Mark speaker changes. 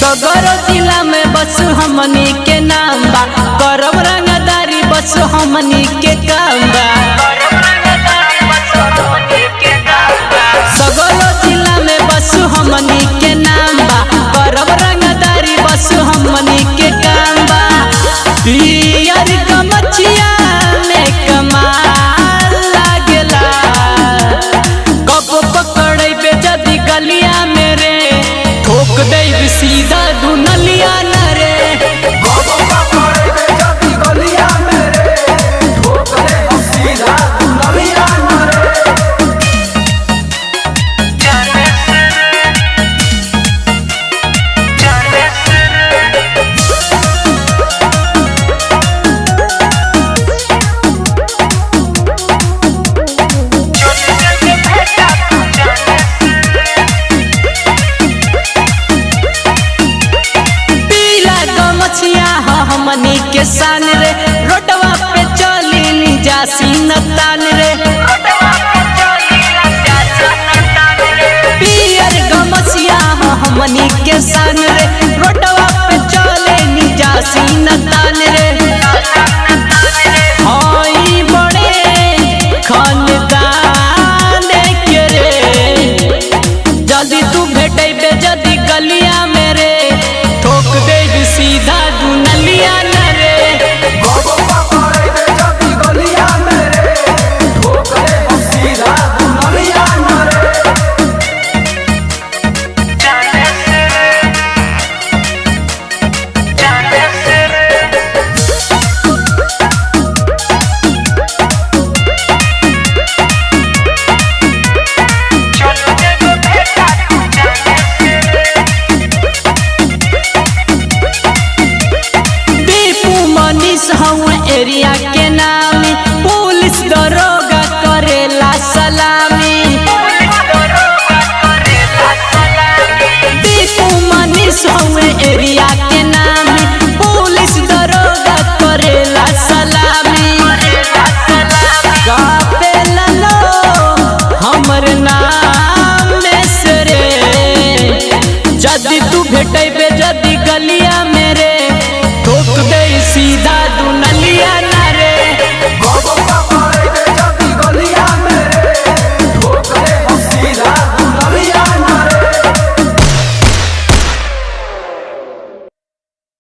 Speaker 1: सगरो जिला में बस हमनी के नाम बा, करब रंगदारी बस हमनी के काम बा। सगरो जिला में बस हमनी के नाम बा, करब रंगदारी बस हमनी के काम बा। पियर कमचिया में कमाल लागेला, कब पकड़े पे जदी गलिया मेरे ठोक दे सीधा दुनलिया न रे। हमनी के शान रे, रोडवा पे चली जासीन तान रे। पियर गमछिया हमनी के शान रे, रोडवा पे चले जासीन तान रे।